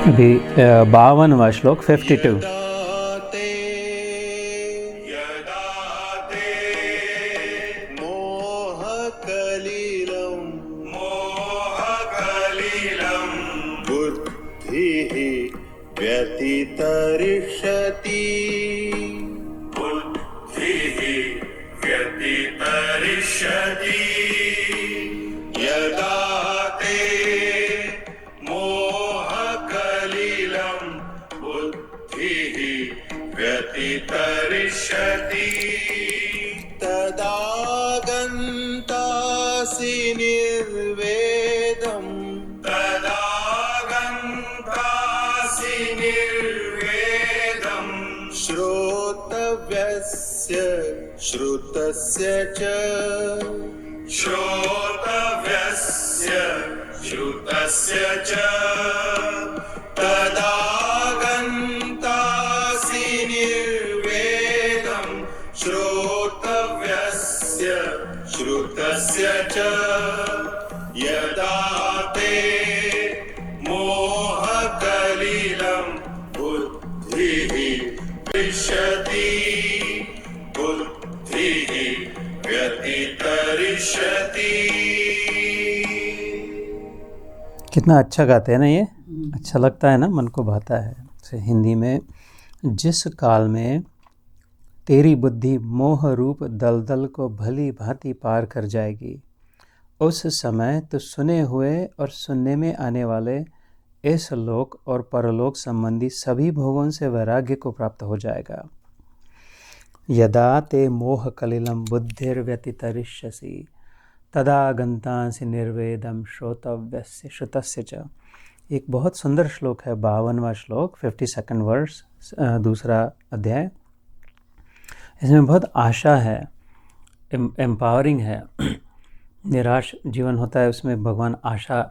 अभी 52वां श्लोक 52। बुद्धिः व्यतितरिष्यति यदा ते मोहकलिलं बुद्धिः व्यतितरिष्यति तदा गन्तासि निर्वेदम् श्रोतव्यस्य श्रुतस्य च तदा गन्तासि निर्वेदं श्रोतव्यस्य श्रुतस्य च यदा ते मोहकलिलं बुद्धिः व्यतितरिष्यति। कितना अच्छा गाते हैं ना ये, अच्छा लगता है ना, मन को भाता है। जैसे हिंदी में, जिस काल में तेरी बुद्धि मोह रूप दलदल को भली भांति पार कर जाएगी, उस समय तो सुने हुए और सुनने में आने वाले इस लोक और परलोक संबंधी सभी भोगों से वैराग्य को प्राप्त हो जाएगा। यदा ते मोह कलिलम बुद्धिर्व्यतितरिष्यसि तदा गन्तासि निर्वेदम श्रोतव्यस्य श्रुतस्य च। एक बहुत सुंदर श्लोक है, 52वां श्लोक, 52nd वर्स, दूसरा अध्याय। इसमें बहुत आशा है, एम्पावरिंग है। निराश जीवन होता है, उसमें भगवान आशा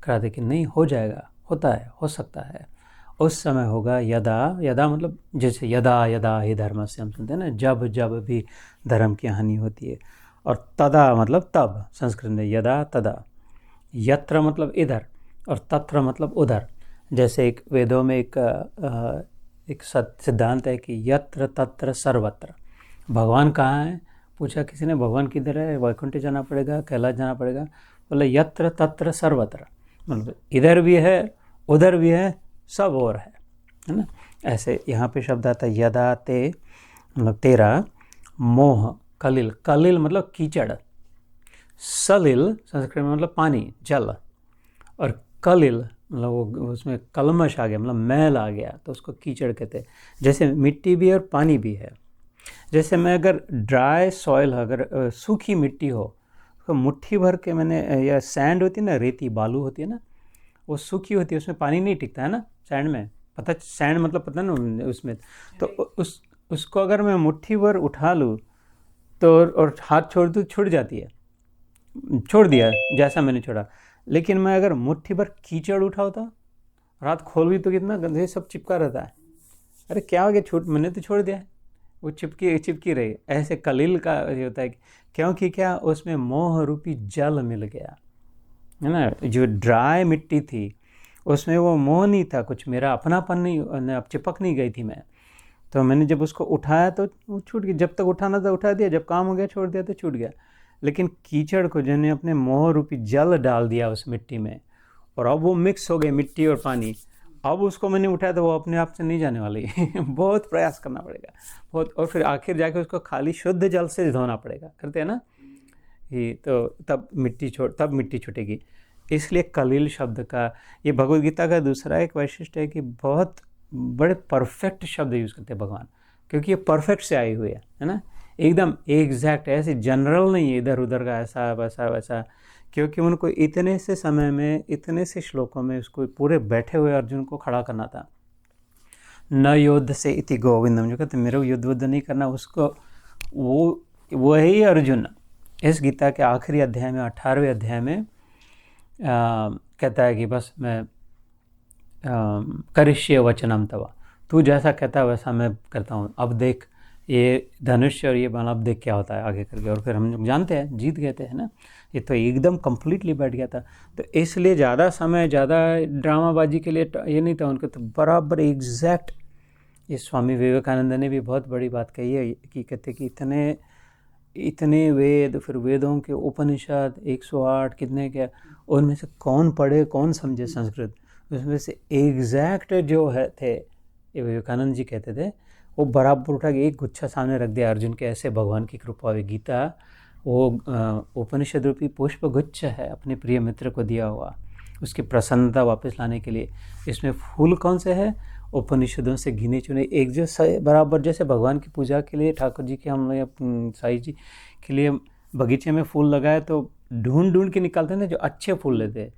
कराते कि नहीं हो जाएगा, होता है, हो सकता है, उस समय होगा। यदा मतलब जैसे यदा यदा ही धर्म से हम सुनते हैं ना, जब जब भी धर्म की हानि होती है। और तदा मतलब तब, संस्कृत में यदा तदा। यत्र मतलब इधर और तत्र मतलब उधर। जैसे एक वेदों में एक सिद्धांत है कि यत्र तत्र सर्वत्र। भगवान कहाँ है? पूछा किसी ने, भगवान किधर है? वैकुंठ जाना पड़ेगा, कैलाश जाना पड़ेगा? बोले यत्र तत्र सर्वत्र, मतलब इधर भी है, उधर भी है, सब और है ना। ऐसे यहाँ पे शब्द आता है यदा ते, मतलब तेरा, मोह कलिल, कलिल मतलब कीचड़, सलिल संस्कृत में मतलब पानी, जल, और कलिल मतलब वो उसमें कलमश आ गया, मतलब मैल आ गया, तो उसको कीचड़ कहते हैं। जैसे मिट्टी भी और पानी भी है। जैसे मैं अगर ड्राई सॉइल, अगर सूखी मिट्टी हो तो मुट्ठी भर के मैंने, या सैंड होती है ना, रेती बालू होती है ना, वो सूखी होती है, उसमें पानी नहीं टिकता है ना सैंड में, पता, सैंड मतलब पता ना उसमें। तो उसको अगर मैं मुट्ठी भर उठा लूँ तो और हाथ छोड़ दूँ, छूट जाती है, छोड़ दिया जैसा मैंने छोड़ा। लेकिन मैं अगर मुट्ठी भर कीचड़ उठाऊँ तो रात खोल भी तो कितना गंदे, सब चिपका रहता है। अरे क्या हो गया, मैंने तो छोड़ दिया, वो चिपकी रही। ऐसे कलिल का होता है, क्योंकि क्या, उसमें मोह रूपी जल मिल गया है ना। जो ड्राई मिट्टी थी उसमें वो मोह नहीं था, कुछ मेरा अपनापन नहीं, चिपक नहीं गई थी मैं। तो मैंने जब उसको उठाया तो वो छूट गया, जब तक उठाना था उठा दिया, जब काम हो गया छोड़ दिया तो छूट गया। लेकिन कीचड़ को जिन्हें अपने मोह रूपी जल डाल दिया उस मिट्टी में, और अब वो मिक्स हो गए मिट्टी और पानी, अब उसको मैंने उठाया तो वो अपने आप से नहीं जाने वाली बहुत प्रयास करना पड़ेगा, बहुत, और फिर आखिर जाके उसको खाली शुद्ध जल से धोना पड़ेगा, करते हैं ना ये, तो तब मिट्टी छूटेगी। इसलिए कलिल शब्द का, ये भगवद गीता का दूसरा एक वैशिष्ट्य है कि बहुत बड़े परफेक्ट शब्द यूज़ करते हैं भगवान, क्योंकि ये परफेक्ट से आई हुई है ना, एकदम एग्जैक्ट, ऐसे जनरल नहीं है इधर उधर का ऐसा वैसा, क्योंकि उनको इतने से समय में, इतने से श्लोकों में उसको पूरे बैठे हुए अर्जुन को खड़ा करना था। न युद्ध से इति गोविंदम, जो कहते मेरे को युद्ध नहीं करना, उसको वही अर्जुन इस गीता के आखिरी अध्याय में, 18वें अध्याय में कहता है कि बस मैं करिष्ये वचनम तवा, तू जैसा कहता है वैसा मैं करता हूँ। अब देख ये धनुष और ये बाण, अब देख क्या होता है आगे करके। और फिर हम लोग जानते हैं जीत गए थे, है ना। ये तो एकदम कम्प्लीटली बैठ गया था। तो इसलिए ज़्यादा समय, ज़्यादा ड्रामाबाजी के लिए ये नहीं था उनको, तो बराबर एग्जैक्ट। ये स्वामी विवेकानंद ने भी बहुत बड़ी बात कही है कि कहते कि इतने वेद, फिर वेदों के उपनिषद 108 कितने क्या, उनमें से कौन पढ़े कौन समझे संस्कृत। उसमें से एग्जैक्ट जो है थे, ये विवेकानंद जी कहते थे, वो बराबर उठा के एक गुच्छा सामने रख दिया अर्जुन के, ऐसे भगवान की कृपा हुई। गीता वो उपनिषद रूपी पुष्प गुच्छ है, अपने प्रिय मित्र को दिया हुआ, उसकी प्रसन्नता वापस लाने के लिए। इसमें फूल कौन से है? उपनिषदों से गिने चुने एक जो बराबर, जैसे भगवान की पूजा के लिए ठाकुर जी के, हम लोग साईं जी के लिए बगीचे में फूल लगाए तो ढूंढ ढूंढ के निकालते थे जो अच्छे फूल लेते,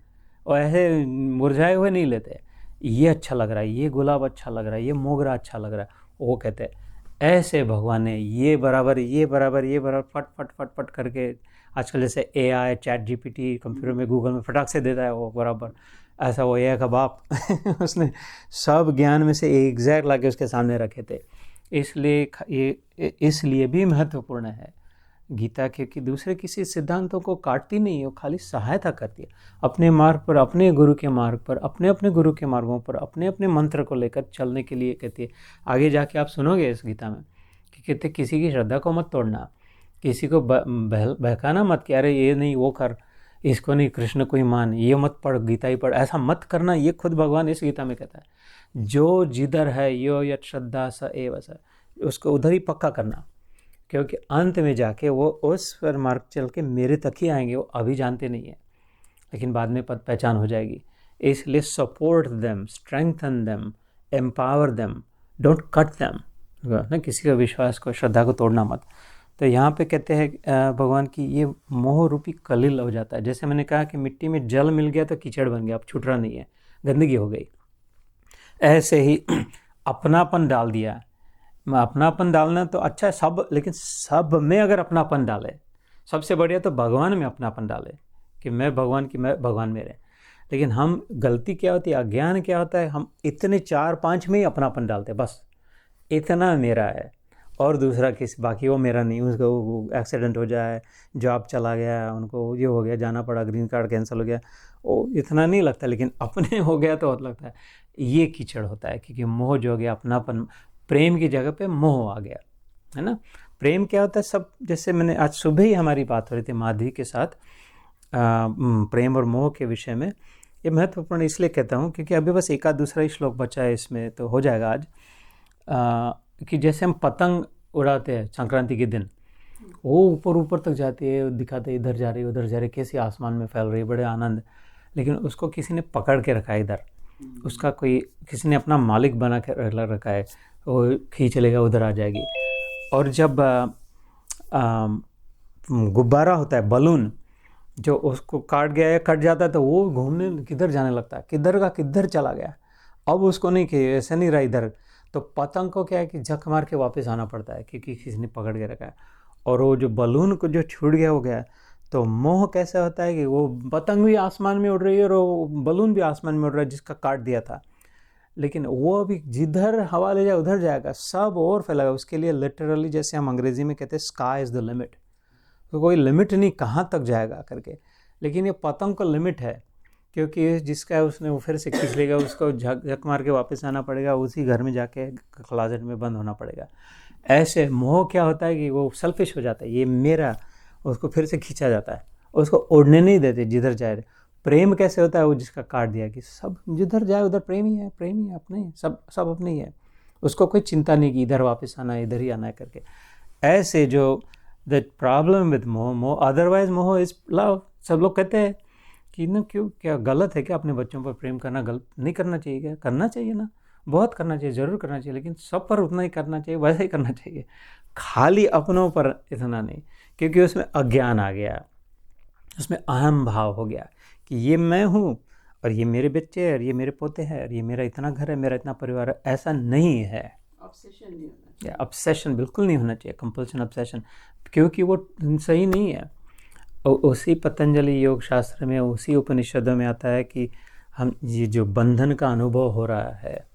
और ऐसे मुरझाए हुए नहीं लेते। ये अच्छा लग रहा है, ये गुलाब अच्छा लग रहा है, ये मोगरा अच्छा लग रहा है, वो कहते हैं ऐसे भगवान ने ये बराबर ये बराबर ये बराबर फट फट फट फट करके, आजकल जैसे AI चैट GPT कंप्यूटर में गूगल में फटाक से देता है, वो बराबर ऐसा वो AI का बाप उसने सब ज्ञान में से एग्जैक्ट ला के उसके सामने रखे थे। इसलिए भी महत्वपूर्ण है गीता, क्योंकि दूसरे किसी सिद्धांतों को काटती नहीं है, वो खाली सहायता करती है अपने मार्ग पर, अपने गुरु के मार्ग पर, अपने अपने गुरु के मार्गों पर, अपने अपने मंत्र को लेकर चलने के लिए कहती है। आगे जाके आप सुनोगे इस गीता में कि कहते किसी की श्रद्धा को मत तोड़ना, किसी को बहकाना मत कि अरे ये नहीं वो कर, इसको नहीं, कृष्ण को ही मान, ये मत पढ़, गीता ही पढ़, ऐसा मत करना। ये खुद भगवान इस गीता में कहता है, जो जिधर है यो यत श्रद्धा स एव स, उसको उधर ही पक्का करना, क्योंकि अंत में जाके वो उस पर मार्ग चल के मेरे तक ही आएंगे। वो अभी जानते नहीं है, लेकिन बाद में पहचान हो जाएगी। इसलिए support them, strengthen them, empower them, don't cut them ना, किसी का विश्वास को, श्रद्धा को तोड़ना मत। तो यहाँ पे कहते हैं भगवान की ये मोह रूपी कलिल हो जाता है। जैसे मैंने कहा कि मिट्टी में जल मिल गया तो कीचड़ बन गया, अब छूट रहा नहीं है, गंदगी हो गई। ऐसे ही अपनापन डाल दिया। अपनापन डालना तो अच्छा है सब, लेकिन सब में अगर अपनापन डाले, सबसे बढ़िया तो भगवान में अपनापन डाले कि मैं भगवान की, मैं भगवान मेरे। लेकिन हम गलती क्या होती है, अज्ञान क्या होता है, हम इतने 4-5 में ही अपनापन डालते, बस इतना मेरा है और दूसरा किसी, बाकी वो मेरा नहीं। उसको एक्सीडेंट हो जाए, जॉब चला गया, उनको ये हो गया, जाना पड़ा, ग्रीन कार्ड कैंसिल हो गया, वो इतना नहीं लगता, लेकिन अपने हो गया तो बहुत लगता है। ये कीचड़ होता है, क्योंकि मोह जो हो गया, अपनापन, प्रेम की जगह पे मोह आ गया, है ना। प्रेम क्या होता है, सब, जैसे मैंने आज सुबह ही हमारी बात हो रही थी माधवी के साथ प्रेम और मोह के विषय में। ये महत्वपूर्ण इसलिए कहता हूँ क्योंकि अभी बस एक आध दूसरा ही श्लोक बचा है इसमें, तो हो जाएगा आज। कि जैसे हम पतंग उड़ाते हैं संक्रांति के दिन, वो ऊपर ऊपर तक जाती है, दिखाते इधर जा रही है उधर जा रही है, कैसे आसमान में फैल रही है, बड़े आनंद, लेकिन उसको किसी ने पकड़ के रखा है इधर, उसका कोई, किसी ने अपना मालिक बना के रखा है, वो खींच लेगा उधर आ जाएगी। और जब गुब्बारा होता है, बलून, जो उसको काट गया या कट जाता है तो वो घूमने किधर जाने लगता है, किधर का किधर चला गया, अब उसको नहीं कि ऐसे नहीं रहा इधर। तो पतंग को क्या है कि झक मार के वापस आना पड़ता है, क्योंकि किसी ने पकड़ के रखा है। और वो जो बलून को जो छूट गया हो गया, तो मोह कैसे होता है कि वो पतंग भी आसमान में उड़ रही है और वो बलून भी आसमान में उड़ रहा है जिसका काट दिया था, लेकिन वो अभी जिधर हवा ले जाए उधर जाएगा, सब और फैलेगा। उसके लिए लिटरली, जैसे हम अंग्रेजी में कहते हैं, स्काई इज़ द लिमिट, तो कोई लिमिट नहीं कहाँ तक जाएगा करके। लेकिन ये पतंग को लिमिट है, क्योंकि जिसका है उसने वो फिर से खींच लेगा, उसको झक मार के वापस आना पड़ेगा, उसी घर में जाके क्लाजेट में बंद होना पड़ेगा। ऐसे मोह क्या होता है कि वो सेल्फिश हो जाता है, ये मेरा, उसको फिर से खींचा जाता है, उसको उड़ने नहीं देते जिधर जाए। प्रेम कैसे होता है, वो जिसका काट दिया कि सब जिधर जाए उधर प्रेम ही है, प्रेम ही है, अपने सब अपने ही है, उसको कोई चिंता नहीं कि इधर वापस आना है, इधर ही आना है करके। ऐसे जो द प्रॉब्लम विद मोह, अदरवाइज मोह इज लव। सब लोग कहते हैं कि ना, क्यों, क्या गलत है क्या अपने बच्चों पर प्रेम करना? गलत नहीं करना चाहिए क्या? करना चाहिए ना, बहुत करना चाहिए, ज़रूर करना चाहिए, लेकिन सब पर उतना ही करना चाहिए, वैसा ही करना चाहिए, खाली अपनों पर इतना नहीं, क्योंकि उसमें अज्ञान आ गया, उसमें अहम भाव हो गया कि ये मैं हूँ और ये मेरे बच्चे हैं और ये मेरे पोते हैं और ये मेरा इतना घर है, मेरा इतना परिवार है। ऐसा नहीं है। ऑब्सेशन नहीं होना चाहिए, ऑब्सेशन बिल्कुल नहीं होना चाहिए, कंपल्शन, ऑब्सेशन, क्योंकि वो सही नहीं है। उसी पतंजलि योग शास्त्र में, उसी उपनिषदों में आता है कि हम ये जो बंधन का अनुभव हो रहा है,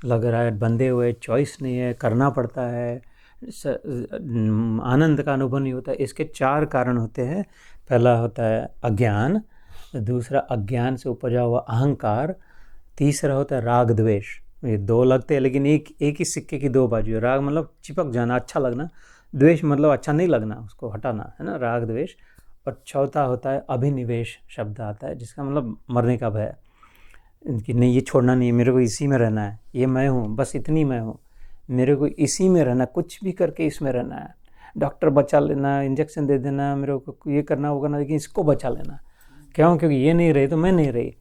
लग रहा है बंधे हुए, चॉइस नहीं है, करना पड़ता है, आनंद का अनुभव नहीं होता। इसके 4 कारण होते हैं। पहला होता है अज्ञान, दूसरा अज्ञान से उपजा हुआ अहंकार, तीसरा होता है राग द्वेष। ये 2 लगते हैं लेकिन एक ही सिक्के की 2 बाजू है। राग मतलब चिपक जाना, अच्छा लगना, द्वेष मतलब अच्छा नहीं लगना, उसको हटाना, है ना, राग द्वेष। और चौथा होता है अभिनिवेश शब्द आता है, जिसका मतलब मरने का भय, कि नहीं ये छोड़ना नहीं है, मेरे को इसी में रहना है, ये मैं हूँ, बस इतनी मैं हूँ, मेरे को इसी में रहना, कुछ भी करके इसमें रहना है। डॉक्टर बचा लेना, इंजेक्शन दे देना, मेरे को ये करना वो करना, लेकिन इसको बचा लेना। क्यों? क्योंकि ये नहीं रही तो मैं नहीं रही।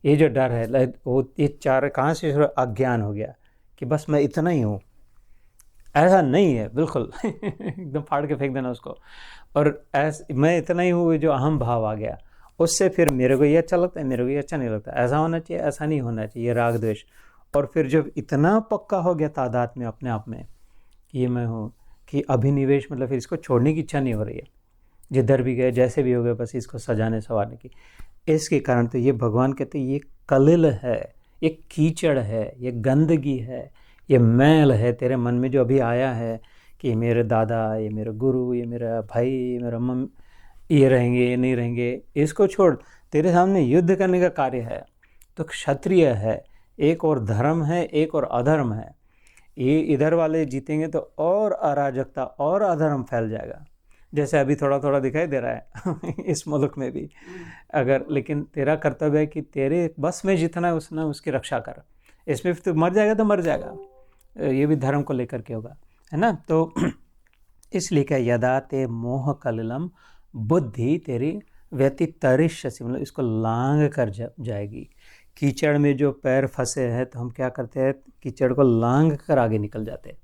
ये जो डर है वो, ये 4 कहाँ से अज्ञान हो गया कि बस मैं इतना ही हूँ। ऐसा नहीं है बिल्कुल एकदम फाड़ के फेंक देना उसको। और मैं इतना ही हूँ, जो अहम भाव आ गया, उससे फिर मेरे को ये अच्छा लगता है, मेरे को ये अच्छा नहीं लगता, ऐसा होना चाहिए, ऐसा नहीं होना चाहिए, ये राग द्वेष। और फिर जब इतना पक्का हो गया तादाद में अपने आप में कि ये मैं हूँ, कि अभिनिवेश मतलब फिर इसको छोड़ने की इच्छा नहीं हो रही है, जिधर भी गए जैसे भी हो गए बस इसको सजाने संवारने की। इसके कारण तो ये भगवान कहते हैं ये कलिल है, ये कीचड़ है, ये गंदगी है, ये मैल है तेरे मन में जो अभी आया है कि ये मेरे दादा, ये मेरे गुरु, ये मेरा भाई, ये मेरा मम्मी, ये रहेंगे, ये नहीं रहेंगे, इसको छोड़। तेरे सामने युद्ध करने का कार्य है। तो क्षत्रिय है, एक और धर्म है, एक और अधर्म है। ये इधर वाले जीतेंगे तो और अराजकता और अधर्म फैल जाएगा, जैसे अभी थोड़ा थोड़ा दिखाई दे रहा है इस मुल्क में भी। अगर लेकिन तेरा कर्तव्य है कि तेरे बस में जितना है उसने उसकी रक्षा कर। इसमें तो मर जाएगा तो मर जाएगा, ये भी धर्म को लेकर के होगा, है ना। तो इसलिए क्या, यदा ते मोह कलिलम, बुद्धि तेरी व्यतितरिष्यसि, मतलब इसको लांग कर जाएगी। कीचड़ में जो पैर फंसे हैं तो हम क्या करते हैं, कीचड़ को लांग कर आगे निकल जाते हैं,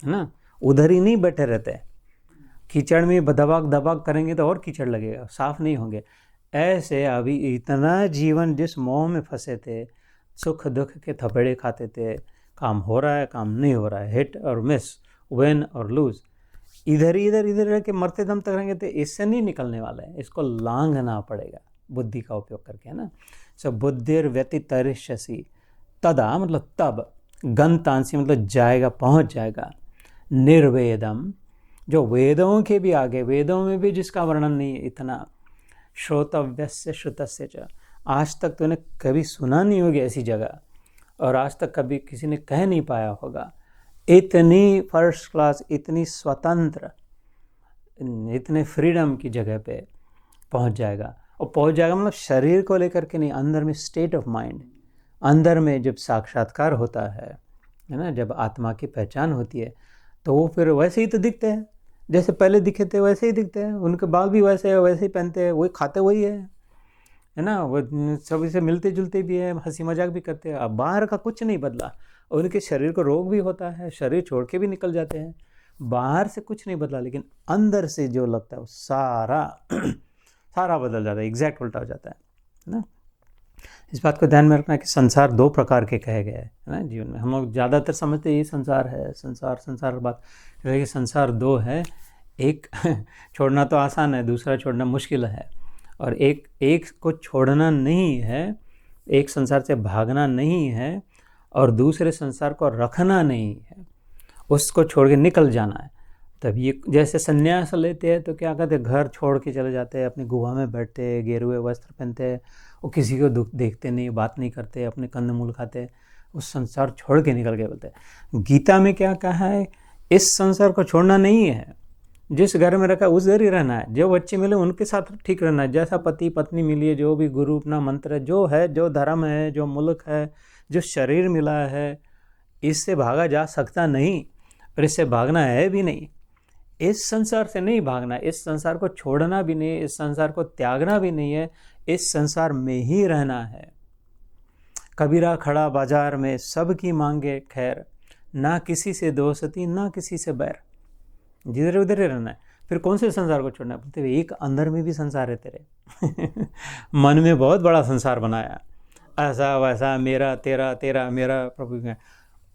है ना, उधर ही नहीं बैठे रहते। कीचड़ में दबाक दबाक करेंगे तो और कीचड़ लगेगा, साफ नहीं होंगे। ऐसे अभी इतना जीवन जिस मोह में फंसे थे, सुख दुख के थपेड़े खाते थे, काम हो रहा है काम नहीं हो रहा है, हिट और मिस, विन और लूज, इधर रह के मरते दम तक रहेंगे तो इससे नहीं निकलने वाला है। इसको लांघना पड़ेगा बुद्धि का उपयोग करके, है ना। सो बुद्धिर व्यतितरिष्यसि, तदा मतलब तब, गंतांसी मतलब जाएगा, पहुंच जाएगा। निर्वेदम, जो वेदों के भी आगे, वेदों में भी जिसका वर्णन नहीं है इतना, श्रोतव्यस्य श्रुतस्य च, आज तक तूने कभी सुना नहीं होगी ऐसी जगह, और आज तक कभी किसी ने कह नहीं पाया होगा। इतनी फर्स्ट क्लास, इतनी स्वतंत्र, इतने फ्रीडम की जगह पे पहुंच जाएगा। और पहुंच जाएगा मतलब शरीर को लेकर के नहीं, अंदर में स्टेट ऑफ माइंड, अंदर में जब साक्षात्कार होता है ना, जब आत्मा की पहचान होती है, तो वो फिर वैसे ही तो दिखते हैं जैसे पहले दिखे थे, वैसे ही दिखते हैं। उनके बाल भी वैसे है, वैसे ही पहनते हैं, वही खाते वही है ना, वो सभी से मिलते जुलते भी है, हंसी मजाक भी करते हैं। अब बाहर का कुछ नहीं बदला। और उनके शरीर को रोग भी होता है, शरीर छोड़ के भी निकल जाते हैं, बाहर से कुछ नहीं बदला, लेकिन अंदर से जो लगता है वो सारा बदल जाता है, एग्जैक्ट उल्टा हो जाता है ना। इस बात को ध्यान में रखना कि संसार 2 प्रकार के कहे गए हैं ना जीवन में। हम लोग ज़्यादातर समझते ये संसार है, संसार बात, क्योंकि संसार 2 है। एक छोड़ना तो आसान है, दूसरा छोड़ना मुश्किल है। और एक को छोड़ना नहीं है, एक संसार से भागना नहीं है, और दूसरे संसार को रखना नहीं है, उसको छोड़ के निकल जाना है। तब ये जैसे संन्यास लेते हैं तो क्या कहते हैं, घर छोड़ के चले जाते हैं, अपनी गुफा में बैठते हैं, गेरुए वस्त्र पहनते हैं, वो किसी को दुख देखते नहीं, बात नहीं करते, अपने कंदमूल खाते, उस संसार छोड़ के निकल के बोलते हैं। गीता में क्या कहा है, इस संसार को छोड़ना नहीं है, जिस घर में रखा उस घर ही रहना है, जो बच्चे मिले उनके साथ ठीक रहना है, जैसा पति पत्नी मिली है, जो भी गुरु अपना मंत्र है, जो है, जो धर्म है, जो मुल्क है, जो शरीर मिला है, इससे भागा जा सकता नहीं, और इससे भागना है भी नहीं। इस संसार से नहीं भागना, इस संसार को छोड़ना भी नहीं, इस संसार को त्यागना भी नहीं है, इस संसार में ही रहना है। कबीरा खड़ा बाजार में, सबकी मांगे खैर, ना किसी से दोस्ती ना किसी से बैर, जिधर उधर ही रहना है। फिर कौन से संसार को छोड़ना है, बोलते एक अंदर में भी संसार है तेरे मन में बहुत बड़ा संसार बनाया, ऐसा वैसा, मेरा तेरा, तेरा मेरा, प्रभु का।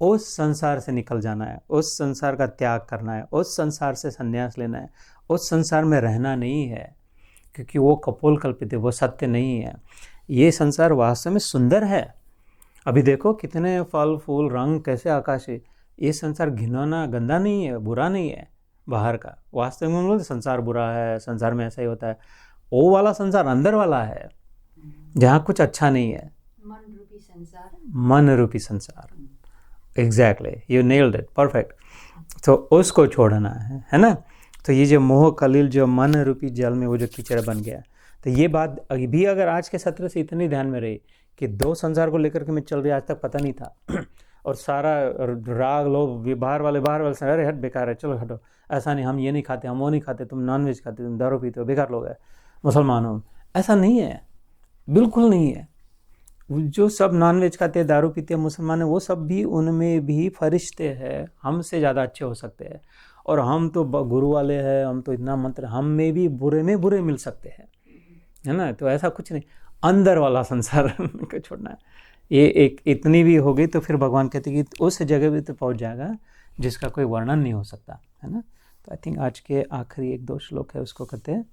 उस संसार से निकल जाना है, उस संसार का त्याग करना है, उस संसार से संन्यास लेना है, उस संसार में रहना नहीं है, क्योंकि वो कपोल कल्पित है, वो सत्य नहीं है। ये संसार वास्तव में सुंदर है। अभी देखो कितने फल फूल रंग कैसे आकाशी, ये संसार घिनौना गंदा नहीं है, बुरा नहीं है बाहर का। वास्तव में हम लोग संसार बुरा है, संसार में ऐसा ही होता है, वो वाला संसार अंदर वाला है जहाँ कुछ अच्छा नहीं है। मन रूपी संसार, मन रूपी संसार, exactly, you nailed it, perfect. तो उसको छोड़ना है ना। तो ये जो मोह कलील जो मन रूपी जल में वो जो कीचड़ बन गया, तो ये बात अभी अगर आज के सत्र से इतनी ध्यान में रही कि दो संसार को लेकर के मैं चल रही, आज तक पता नहीं था और सारा राग लोग बाहर वाले अरे हट बेकार है, चलो हटो, ऐसा नहीं, हम ये नहीं खाते, हम वो नहीं खाते, तुम नॉनवेज खाते, तुम दारू पीते हो, बेकार लोग है, मुसलमान हो, ऐसा नहीं है, बिल्कुल नहीं है। जो सब नॉनवेज खाते हैं, दारू पीते हैं, मुसलमान है, वो सब भी, उनमें भी फरिश्ते हैं, हमसे ज़्यादा अच्छे हो सकते हैं। और हम तो गुरु वाले हैं, हम तो इतना मंत्र, हम में भी बुरे में बुरे मिल सकते हैं, है ना। तो ऐसा कुछ नहीं, अंदर वाला संसार को छोड़ना है। ये एक इतनी भी हो गई तो फिर भगवान कहते कि उस जगह भी तो पहुंच जाएगा जिसका कोई वर्णन नहीं हो सकता, है ना। तो आई थिंक आज के आखिरी 1-2 श्लोक है, उसको कहते हैं